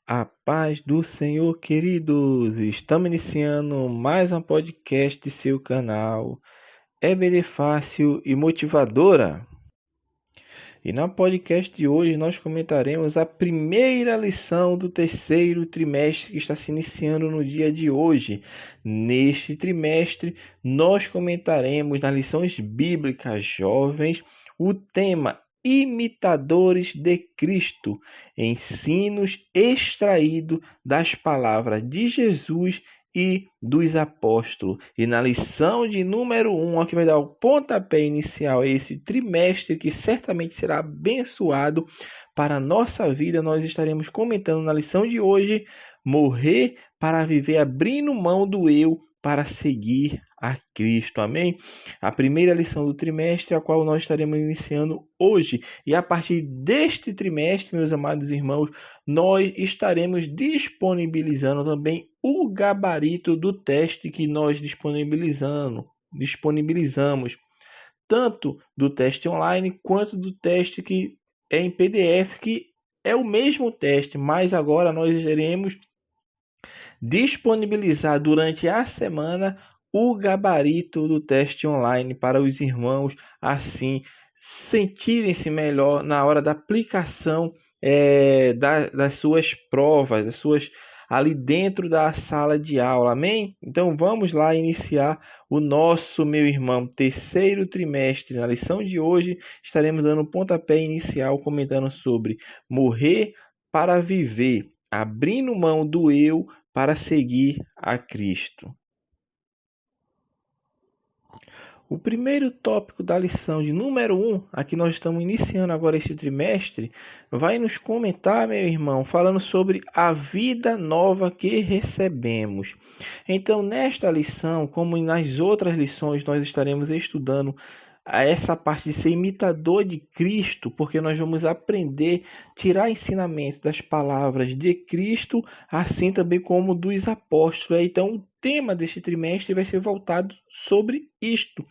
A paz do Senhor, queridos! Estamos iniciando mais um podcast de seu canal. É Benefácio e Motivadora. E no podcast de hoje nós comentaremos a primeira lição do terceiro trimestre que está se iniciando no dia de hoje. Neste trimestre nós comentaremos nas lições bíblicas jovens o tema Imitadores de Cristo, ensinos extraídos das palavras de Jesus e dos apóstolos. E na lição de número 1, que vai dar o pontapé inicial a esse trimestre, que certamente será abençoado para a nossa vida, nós estaremos comentando na lição de hoje, morrer para viver abrindo mão do eu para seguir a Cristo. Amém? A primeira lição do trimestre, a qual nós estaremos iniciando hoje. E a partir deste trimestre, meus amados irmãos, nós estaremos disponibilizando também o gabarito do teste que nós disponibilizamos, tanto do teste online quanto do teste que é em PDF, que é o mesmo teste, mas agora nós iremos disponibilizar durante a semana o gabarito do teste online para os irmãos assim sentirem-se melhor na hora da aplicação das suas provas, das suas ali dentro da sala de aula, amém? Então vamos lá iniciar o nosso, meu irmão, terceiro trimestre. Na lição de hoje estaremos dando o pontapé inicial comentando sobre morrer para viver, abrindo mão do eu para seguir a Cristo. O primeiro tópico da lição de número 1, a que nós estamos iniciando agora este trimestre, vai nos comentar, meu irmão, falando sobre a vida nova que recebemos. Então, nesta lição, como nas outras lições, nós estaremos estudando essa parte de ser imitador de Cristo, porque nós vamos aprender a tirar ensinamento das palavras de Cristo, assim também como dos apóstolos. Então, o tema deste trimestre vai ser voltado sobre isto.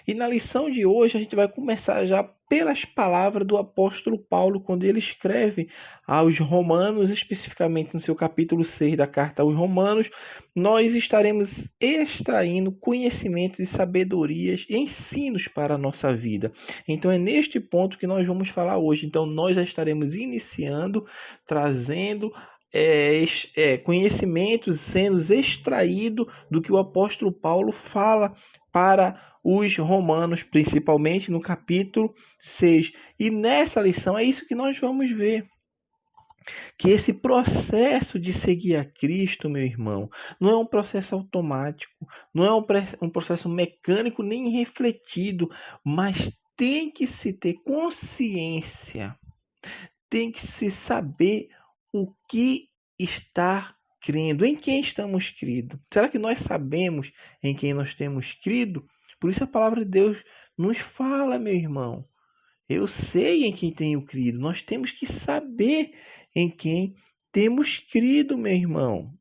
E na lição de hoje a gente vai começar já pelas palavras do apóstolo Paulo, quando ele escreve aos Romanos, especificamente no seu capítulo 6 da carta aos Romanos, nós estaremos extraindo conhecimentos e sabedorias e ensinos para a nossa vida. Então é neste ponto que nós vamos falar hoje. Então nós já estaremos iniciando, trazendo conhecimentos sendo extraídos do que o apóstolo Paulo fala para os romanos, principalmente no capítulo 6. E nessa lição é isso que nós vamos ver. Que esse processo de seguir a Cristo, meu irmão, não é um processo automático, não é um processo mecânico nem refletido, mas tem que se ter consciência, tem que se saber o que está crendo, em quem estamos crendo. Será que nós sabemos em quem nós temos crido? Por isso a palavra de Deus nos fala, meu irmão. Eu sei em quem tenho crido. Nós temos que saber em quem temos crido, meu irmão.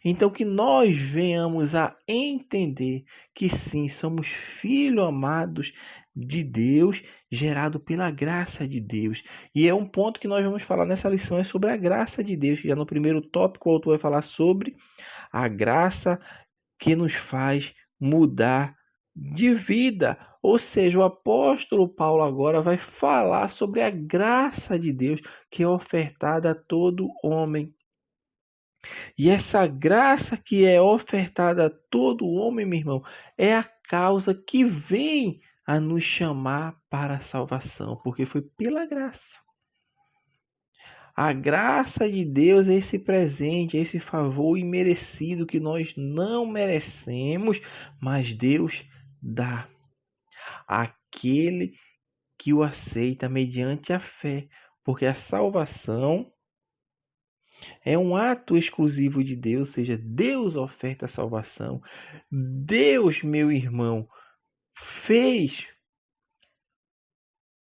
Então que nós venhamos a entender que sim, somos filhos amados de Deus, gerado pela graça de Deus. E é um ponto que nós vamos falar nessa lição, é sobre a graça de Deus. Já no primeiro tópico o autor vai falar sobre a graça que nos faz mudar de vida. Ou seja, o apóstolo Paulo agora vai falar sobre a graça de Deus que é ofertada a todo homem. E essa graça que é ofertada a todo homem, meu irmão, é a causa que vem a nos chamar para a salvação, porque foi pela graça. A graça de Deus é esse presente, é esse favor imerecido que nós não merecemos, mas Deus dá àquele que o aceita mediante a fé, porque a salvação é um ato exclusivo de Deus, ou seja, Deus oferta a salvação. Deus, meu irmão, fez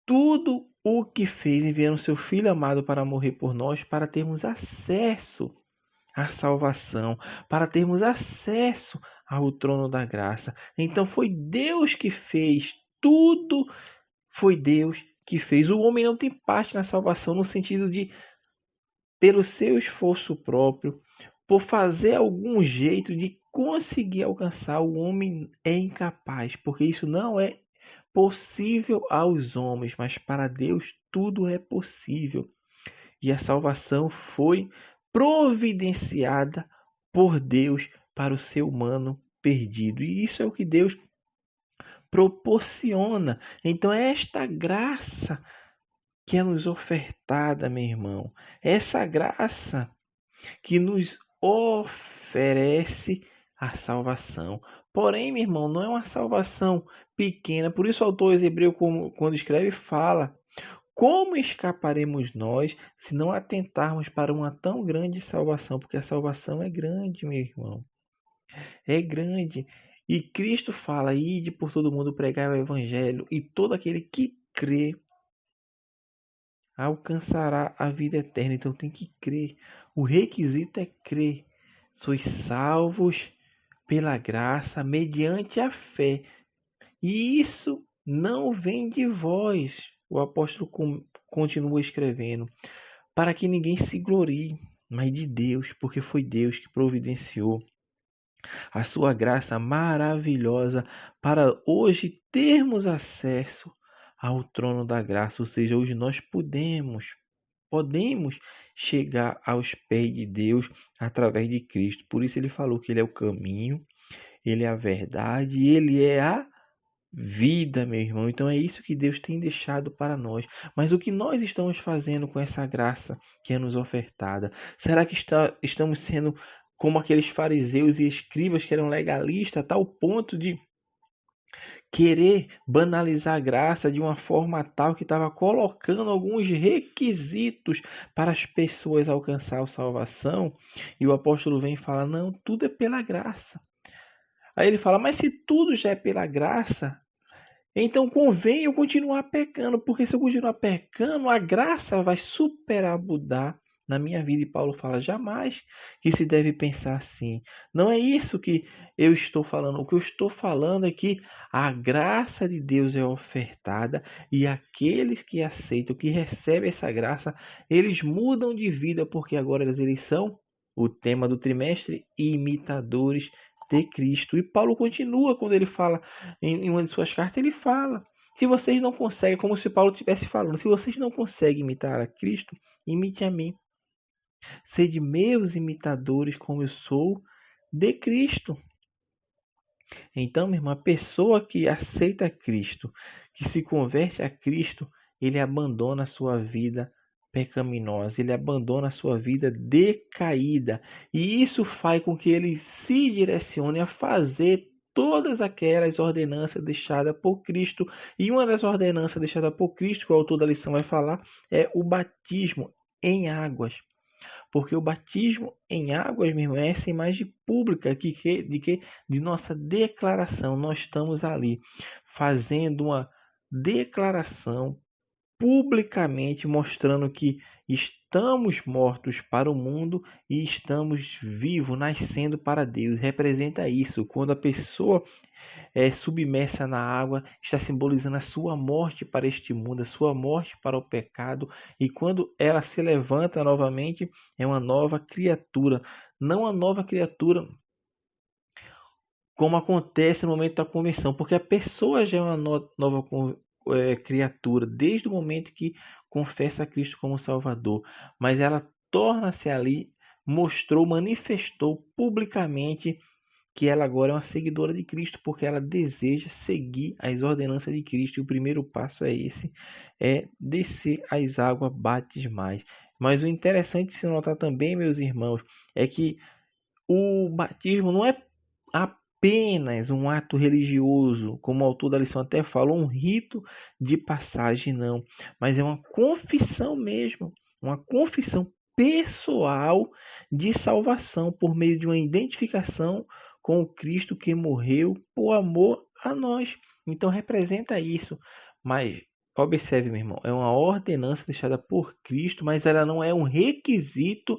tudo o que fez, enviando seu Filho amado para morrer por nós, para termos acesso à salvação, para termos acesso ao trono da graça. Então foi Deus que fez tudo, foi Deus que fez. O homem não tem parte na salvação no sentido de pelo seu esforço próprio, por fazer algum jeito de conseguir alcançar, o homem é incapaz, porque isso não é possível aos homens, mas para Deus tudo é possível. E a salvação foi providenciada por Deus para o ser humano perdido. E isso é o que Deus proporciona. Então, é esta graça que é nos ofertada, meu irmão. Essa graça que nos oferece a salvação. Porém, meu irmão, não é uma salvação pequena. Por isso o autor hebreu, quando escreve, fala: como escaparemos nós se não atentarmos para uma tão grande salvação? Porque a salvação é grande, meu irmão. É grande. E Cristo fala: ide por todo mundo pregar o evangelho, e todo aquele que crê alcançará a vida eterna. Então tem que crer. O requisito é crer. Sois salvos pela graça, mediante a fé. E isso não vem de vós. O apóstolo continua escrevendo: para que ninguém se glorie, mas de Deus, porque foi Deus que providenciou a sua graça maravilhosa para hoje termos acesso ao trono da graça. Ou seja, hoje nós podemos chegar aos pés de Deus através de Cristo. Por isso ele falou que ele é o caminho, ele é a verdade e ele é a vida, meu irmão. Então é isso que Deus tem deixado para nós. Mas o que nós estamos fazendo com essa graça que é nos ofertada? Será que estamos sendo como aqueles fariseus e escribas que eram legalistas a tal ponto de querer banalizar a graça de uma forma tal que estava colocando alguns requisitos para as pessoas alcançar a salvação? E o apóstolo vem e fala: não, tudo é pela graça. Aí ele fala: mas se tudo já é pela graça, então convém eu continuar pecando, porque se eu continuar pecando, a graça vai superabundar na minha vida. E Paulo fala: jamais que se deve pensar assim. Não é isso que eu estou falando. O que eu estou falando é que a graça de Deus é ofertada e aqueles que aceitam, que recebem essa graça, eles mudam de vida, porque agora eles são, o tema do trimestre, imitadores de Cristo. E Paulo continua quando ele fala em uma de suas cartas, ele fala: se vocês não conseguem, como se Paulo estivesse falando, se vocês não conseguem imitar a Cristo, imite a mim. Sede meus imitadores, como eu sou de Cristo. Então, meu irmão, a pessoa que aceita Cristo, que se converte a Cristo, ele abandona a sua vida pecaminosa, ele abandona a sua vida decaída, e isso faz com que ele se direcione a fazer todas aquelas ordenanças deixadas por Cristo. E uma das ordenanças deixadas por Cristo, que o autor da lição vai falar, é o batismo em águas. Porque o batismo em águas, meu irmão, é essa imagem pública de nossa declaração. Nós estamos ali fazendo uma declaração publicamente, mostrando que estamos mortos para o mundo e estamos vivos, nascendo para Deus. Representa isso. Quando a pessoa é submersa na água, está simbolizando a sua morte para este mundo, a sua morte para o pecado. E quando ela se levanta novamente, é uma nova criatura. Não uma nova criatura como acontece no momento da conversão, porque a pessoa já é uma nova criatura desde o momento que confessa a Cristo como Salvador, mas ela torna-se ali, mostrou, manifestou publicamente que ela agora é uma seguidora de Cristo, porque ela deseja seguir as ordenanças de Cristo. E o primeiro passo é esse, é descer as águas batismais. Mas o interessante de se notar também, meus irmãos, é que o batismo não é apenas um ato religioso, como o autor da lição até falou, um rito de passagem, não, mas é uma confissão mesmo, uma confissão pessoal de salvação por meio de uma identificação com o Cristo que morreu por amor a nós. Então representa isso. Mas observe, meu irmão, é uma ordenança deixada por Cristo, mas ela não é um requisito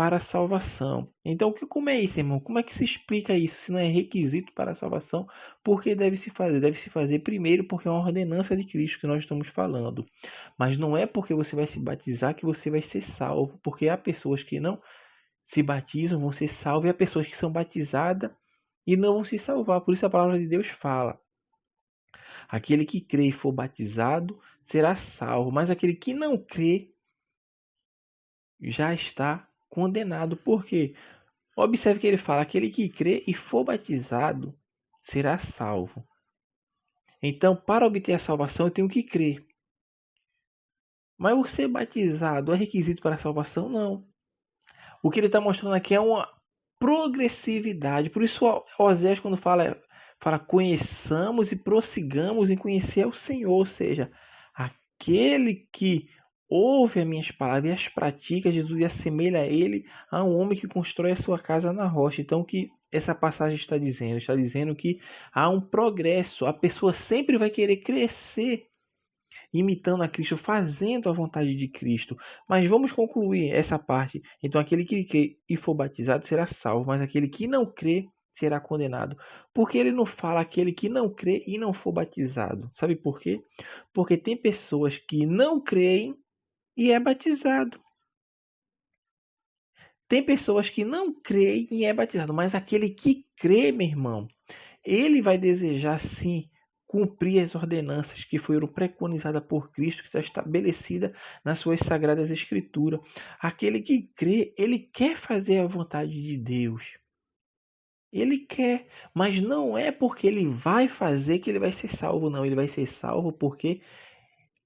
para a salvação. Então, como é isso, irmão? Como é que se explica isso? Se não é requisito para a salvação, por que deve se fazer? Deve se fazer primeiro porque é uma ordenança de Cristo que nós estamos falando. Mas não é porque você vai se batizar que você vai ser salvo, porque há pessoas que não se batizam, vão ser salvos, e há pessoas que são batizadas e não vão se salvar. Por isso a palavra de Deus fala: aquele que crê e for batizado será salvo, mas aquele que não crê já está condenado. Por quê? Observe que ele fala: aquele que crê e for batizado será salvo. Então, para obter a salvação, eu tenho que crer. Mas o ser batizado é requisito para a salvação? Não. O que ele está mostrando aqui é uma progressividade. Por isso, Oséias, quando fala conheçamos e prossigamos em conhecer o Senhor. Ou seja, aquele que ouve as minhas palavras e as pratica, Jesus assemelha a ele a um homem que constrói a sua casa na rocha. Então, o que essa passagem está dizendo? Está dizendo que há um progresso. A pessoa sempre vai querer crescer imitando a Cristo, fazendo a vontade de Cristo. Mas vamos concluir essa parte. Então, aquele que crê e for batizado será salvo, mas aquele que não crê será condenado. Porque ele não fala aquele que não crê e não for batizado. Sabe por quê? Porque tem pessoas que não creem e é batizado. Tem pessoas que não creem e é batizado, mas aquele que crê, meu irmão, ele vai desejar sim cumprir as ordenanças que foram preconizadas por Cristo, que está estabelecida nas suas sagradas escrituras. Aquele que crê, ele quer fazer a vontade de Deus. Ele quer, mas não é porque ele vai fazer que ele vai ser salvo, não. Ele vai ser salvo porque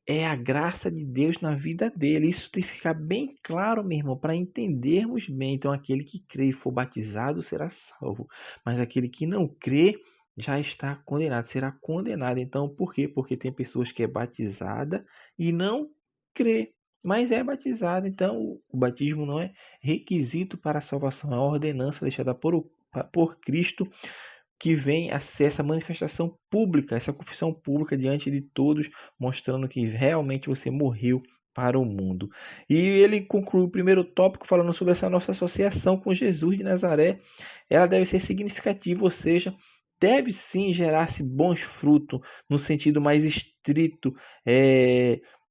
é a graça de Deus na vida dele. Isso tem que ficar bem claro, meu irmão, para entendermos bem. Então, aquele que crê e for batizado será salvo, mas aquele que não crê já está condenado, será condenado. Então, por quê? Porque tem pessoas que é batizada e não crê, mas é batizada. Então, o batismo não é requisito para a salvação, é uma ordenança deixada por Cristo, que vem a ser essa manifestação pública, essa confissão pública diante de todos, mostrando que realmente você morreu para o mundo. E ele conclui o primeiro tópico falando sobre essa nossa associação com Jesus de Nazaré. Ela deve ser significativa, ou seja, deve sim gerar-se bons frutos no sentido mais estrito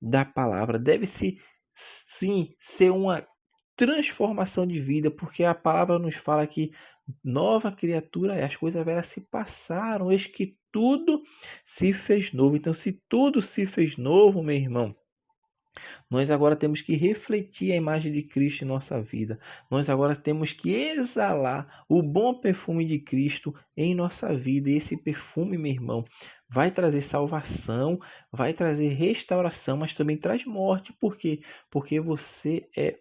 da palavra. Deve-se sim ser uma transformação de vida, porque a palavra nos fala que nova criatura é, as coisas velhas se passaram, eis que tudo se fez novo. Então, se tudo se fez novo, meu irmão, nós agora temos que refletir a imagem de Cristo em nossa vida. Nós agora temos que exalar o bom perfume de Cristo em nossa vida. E esse perfume, meu irmão, vai trazer salvação, vai trazer restauração, mas também traz morte. Por quê? Porque você é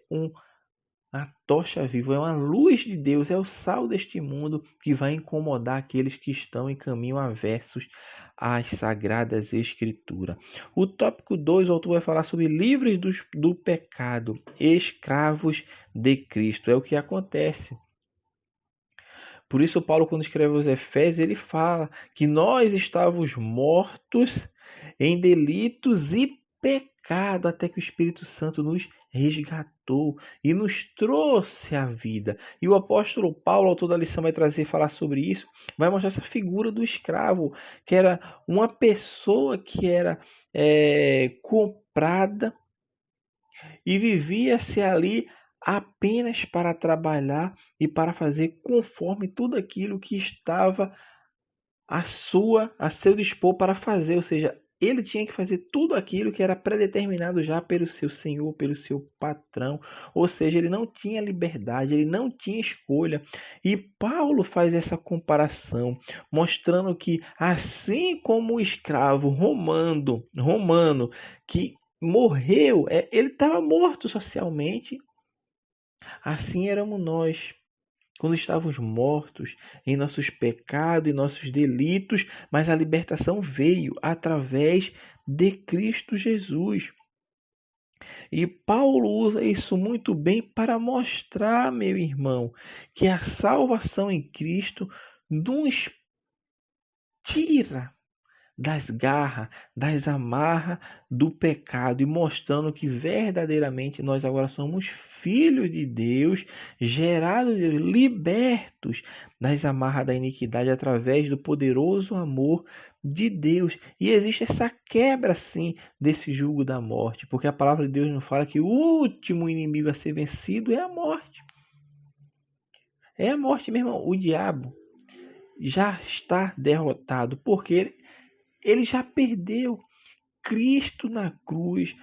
a tocha viva, é uma luz de Deus, é o sal deste mundo que vai incomodar aqueles que estão em caminho aversos às sagradas escrituras. O tópico 2, o autor vai falar sobre livres do pecado, escravos de Cristo. É o que acontece. Por isso, Paulo, quando escreve aos Efésios, ele fala que nós estávamos mortos em delitos e pecado, até que o Espírito Santo nos resgatou e nos trouxe a vida. E o apóstolo Paulo, autor da lição, vai falar sobre isso, vai mostrar essa figura do escravo, que era uma pessoa que era comprada e vivia-se ali apenas para trabalhar e para fazer conforme tudo aquilo que estava a seu dispor para fazer, ou seja, ele tinha que fazer tudo aquilo que era predeterminado já pelo seu senhor, pelo seu patrão, ou seja, ele não tinha liberdade, ele não tinha escolha. E Paulo faz essa comparação, mostrando que assim como o escravo romano que morreu, ele estava morto socialmente, assim éramos nós, quando estávamos mortos em nossos pecados e nossos delitos, mas a libertação veio através de Cristo Jesus. E Paulo usa isso muito bem para mostrar, meu irmão, que a salvação em Cristo nos tira das garras, das amarras do pecado e mostrando que verdadeiramente nós agora somos filhos de Deus, gerados de Deus, libertos das amarras da iniquidade através do poderoso amor de Deus. E existe essa quebra, sim, desse jugo da morte, porque a palavra de Deus nos fala que o último inimigo a ser vencido é a morte. É a morte, meu irmão. O diabo já está derrotado, porque ele já perdeu. Cristo na cruz,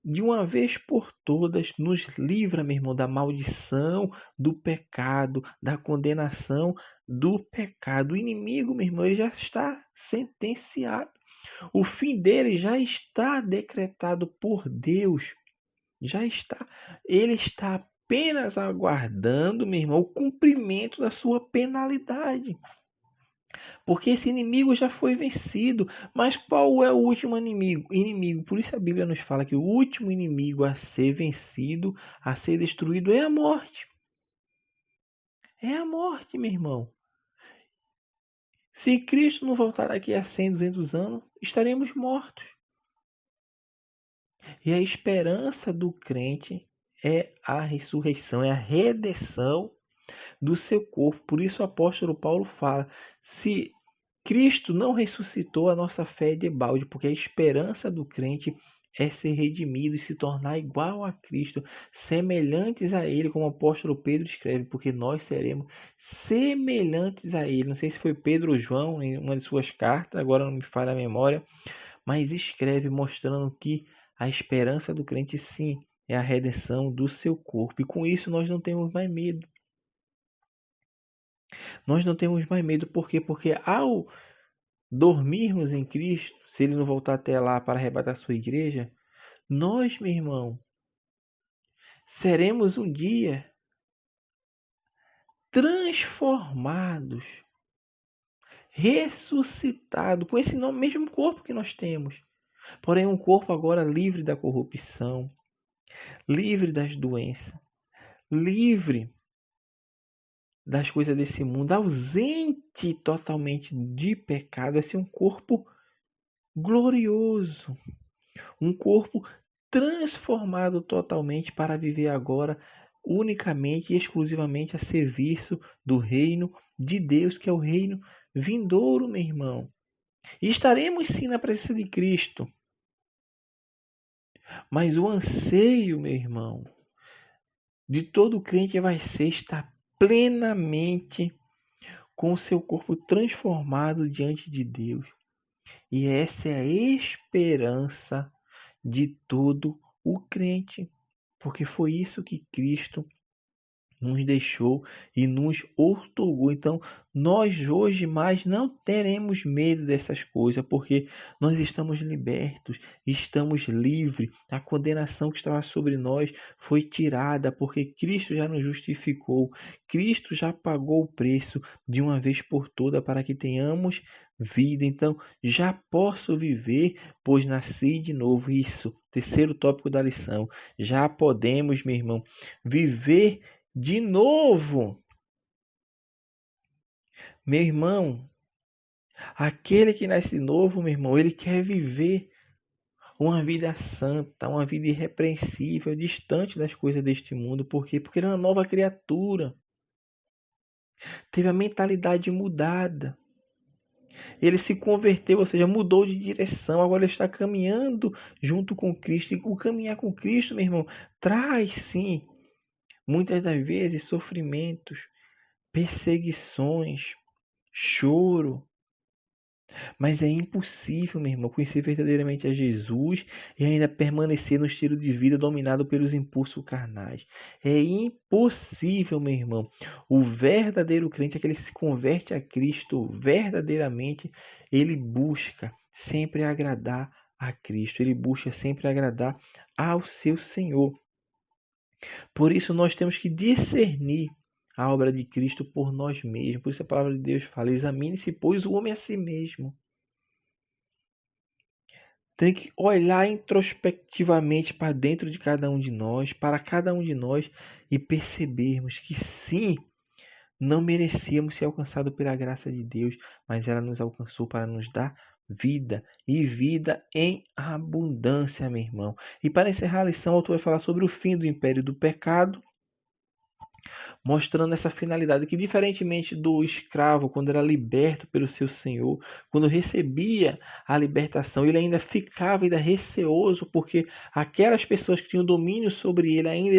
de uma vez por todas, nos livra, meu irmão, da maldição, do pecado, da condenação do pecado. O inimigo, meu irmão, ele já está sentenciado. O fim dele já está decretado por Deus. Já está. Ele está apenas aguardando, meu irmão, o cumprimento da sua penalidade. Porque esse inimigo já foi vencido. Mas qual é o último inimigo? Por isso a Bíblia nos fala que o último inimigo a ser vencido, a ser destruído, é a morte. É a morte, meu irmão. Se Cristo não voltar daqui a 100, 200 anos, estaremos mortos. E a esperança do crente é a ressurreição, é a redenção do seu corpo. Por isso o apóstolo Paulo fala: se Cristo não ressuscitou, a nossa fé é de balde, porque a esperança do crente é ser redimido e se tornar igual a Cristo, semelhantes a Ele, como o apóstolo Pedro escreve, porque nós seremos semelhantes a Ele. Não sei se foi Pedro ou João, em uma de suas cartas, agora não me falha a memória, mas escreve mostrando que a esperança do crente, sim, é a redenção do seu corpo. E com isso nós não temos mais medo. Nós não temos mais medo, por quê? Porque ao dormirmos em Cristo, se Ele não voltar até lá para arrebatar a sua igreja, nós, meu irmão, seremos um dia transformados, ressuscitados, com esse mesmo corpo que nós temos. Porém, um corpo agora livre da corrupção, livre das doenças, livre das coisas desse mundo, ausente totalmente de pecado. Vai ser um corpo glorioso, um corpo transformado totalmente para viver agora unicamente e exclusivamente a serviço do reino de Deus, que é o reino vindouro, meu irmão. E estaremos sim na presença de Cristo. Mas o anseio, meu irmão, de todo crente vai ser estar plenamente com o seu corpo transformado diante de Deus. E essa é a esperança de todo o crente, porque foi isso que Cristo nos deixou e nos outorgou. Então, nós hoje mais não teremos medo dessas coisas, porque nós estamos libertos, estamos livres. A condenação que estava sobre nós foi tirada, porque Cristo já nos justificou. Cristo já pagou o preço de uma vez por toda para que tenhamos vida. Então, já posso viver, pois nasci de novo. Isso, terceiro tópico da lição. Já podemos, meu irmão, viver de novo. Meu irmão, aquele que nasce de novo, meu irmão, ele quer viver uma vida santa, uma vida irrepreensível, distante das coisas deste mundo. Por quê? Porque ele é uma nova criatura. Teve a mentalidade mudada. Ele se converteu, ou seja, mudou de direção. Agora ele está caminhando junto com Cristo. E o caminhar com Cristo, meu irmão, traz sim, muitas das vezes, sofrimentos, perseguições, choro. Mas é impossível, meu irmão, conhecer verdadeiramente a Jesus e ainda permanecer no estilo de vida dominado pelos impulsos carnais. É impossível, meu irmão. O verdadeiro crente, aquele que se converte a Cristo verdadeiramente, ele busca sempre agradar a Cristo. Ele busca sempre agradar ao seu Senhor. Por isso nós temos que discernir a obra de Cristo por nós mesmos. Por isso a palavra de Deus fala: examine-se, pois, o homem a si mesmo. Tem que olhar introspectivamente para dentro de cada um de nós, para cada um de nós, e percebermos que sim, não merecíamos ser alcançados pela graça de Deus, mas ela nos alcançou para nos dar vida e vida em abundância, meu irmão. E para encerrar a lição, o autor vai falar sobre o fim do império do pecado, mostrando essa finalidade que, diferentemente do escravo, quando era liberto pelo seu senhor, quando recebia a libertação, ele ainda ficava ainda receoso, porque aquelas pessoas que tinham domínio sobre ele, ainda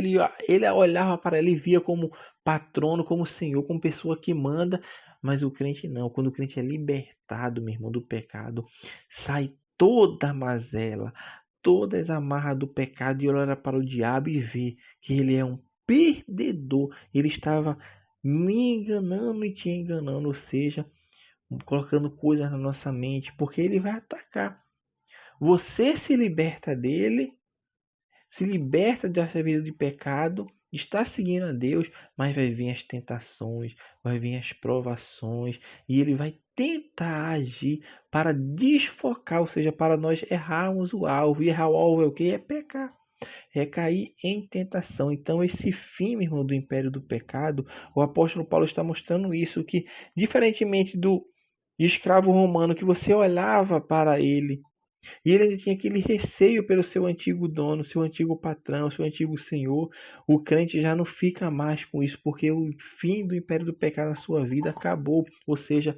ele olhava para ele e via como patrono, como senhor, como pessoa que manda. Mas o crente não. Quando o crente é libertado, meu irmão, do pecado, sai toda a mazela, todas as amarras do pecado, e olha para o diabo e vê que ele é um perdedor. Ele estava me enganando e te enganando, ou seja, colocando coisas na nossa mente, porque ele vai atacar. Você se liberta dele, se liberta dessa vida de pecado, está seguindo a Deus, mas vai vir as tentações, vai vir as provações, e ele vai tentar agir para desfocar, ou seja, para nós errarmos o alvo. E errar o alvo é o que? É pecar. É cair em tentação. Então, esse fim, meu irmão, do império do pecado, o apóstolo Paulo está mostrando isso, que diferentemente do escravo romano, que você olhava para ele, e ele ainda tinha aquele receio pelo seu antigo dono, seu antigo patrão, seu antigo senhor, o crente já não fica mais com isso, porque o fim do império do pecado na sua vida acabou. Ou seja,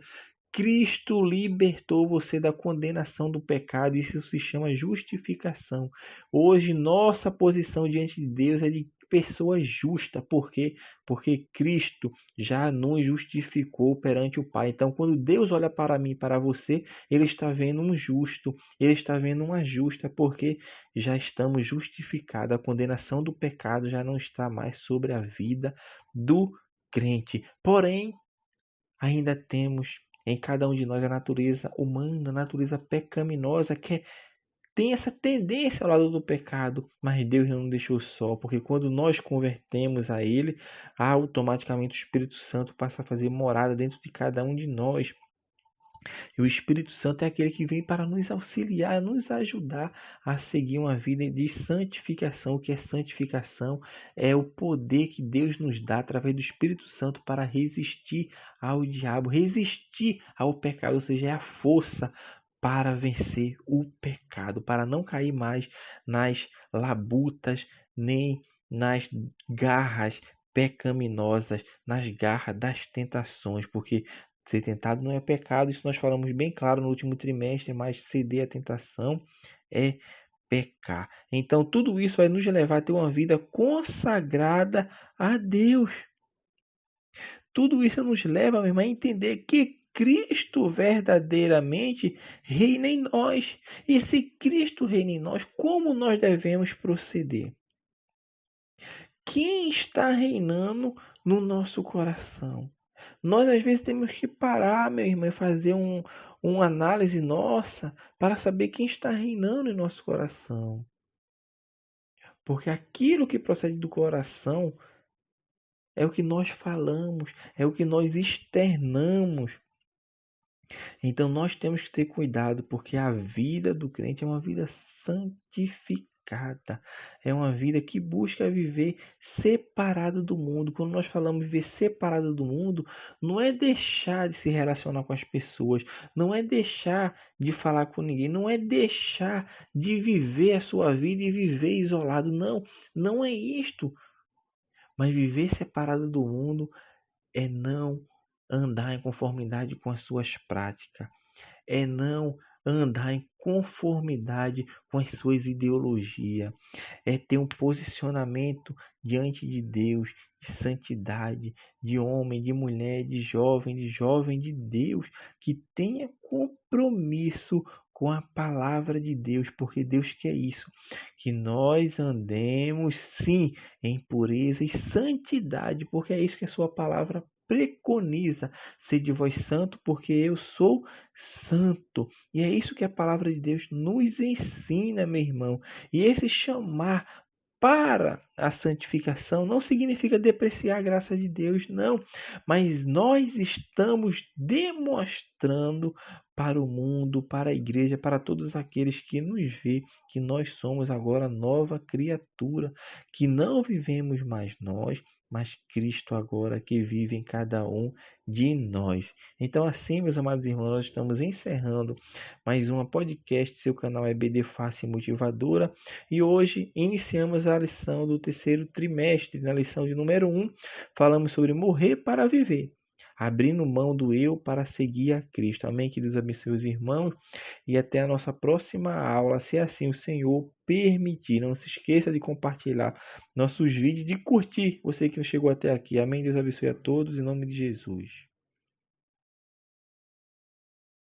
Cristo libertou você da condenação do pecado. Isso se chama justificação. Hoje, nossa posição diante de Deus é de pessoa justa. Por quê? Porque Cristo já nos justificou perante o Pai. Então, quando Deus olha para mim e para você, Ele está vendo um justo, Ele está vendo uma justa, porque já estamos justificados. A condenação do pecado já não está mais sobre a vida do crente. Porém, ainda temos em cada um de nós a natureza humana, a natureza pecaminosa, tem essa tendência ao lado do pecado, mas Deus não nos deixou só, porque quando nós convertemos a Ele, automaticamente o Espírito Santo passa a fazer morada dentro de cada um de nós. E o Espírito Santo é aquele que vem para nos auxiliar, nos ajudar a seguir uma vida de santificação. O que é santificação? É o poder que Deus nos dá através do Espírito Santo para resistir ao diabo, resistir ao pecado, ou seja, é a força para vencer o pecado, para não cair mais nas labutas, nem nas garras pecaminosas, nas garras das tentações, porque ser tentado não é pecado, isso nós falamos bem claro no último trimestre, mas ceder à tentação é pecar. Então, tudo isso vai nos levar a ter uma vida consagrada a Deus. Tudo isso nos leva, meu irmão, a entender que Cristo verdadeiramente reina em nós. E se Cristo reina em nós, como nós devemos proceder? Quem está reinando no nosso coração? Nós às vezes temos que parar, meu irmão, e fazer uma análise nossa para saber quem está reinando em nosso coração. Porque aquilo que procede do coração é o que nós falamos, é o que nós externamos. Então nós temos que ter cuidado, porque a vida do crente é uma vida santificada. É uma vida que busca viver separado do mundo. Quando nós falamos viver separado do mundo, não é deixar de se relacionar com as pessoas, não é deixar de falar com ninguém, não é deixar de viver a sua vida e viver isolado. Não, não é isto. Mas viver separado do mundo é não andar em conformidade com as suas práticas, é não andar em conformidade com as suas ideologias, é ter um posicionamento diante de Deus, de santidade, de homem, de mulher, de jovem de Deus, que tenha compromisso com a palavra de Deus, porque Deus quer isso, que nós andemos sim em pureza e santidade, porque é isso que a sua palavra preconiza. Sede vós santo, porque eu sou santo. E é isso que a palavra de Deus nos ensina, meu irmão. E esse chamar para a santificação não significa depreciar a graça de Deus, não. Mas nós estamos demonstrando para o mundo, para a igreja, para todos aqueles que nos vê, que nós somos agora nova criatura, que não vivemos mais nós, mas Cristo agora que vive em cada um de nós. Então, assim, meus amados irmãos, nós estamos encerrando mais uma podcast. Seu canal é BD Fácil Motivadora. E hoje iniciamos a lição do terceiro trimestre. Na lição de número 1, falamos sobre morrer para viver, abrindo mão do eu para seguir a Cristo. Amém? Que Deus abençoe os irmãos e até a nossa próxima aula, se assim o Senhor permitir. Não se esqueça de compartilhar nossos vídeos, de curtir, você que chegou até aqui. Amém? Deus abençoe a todos, em nome de Jesus.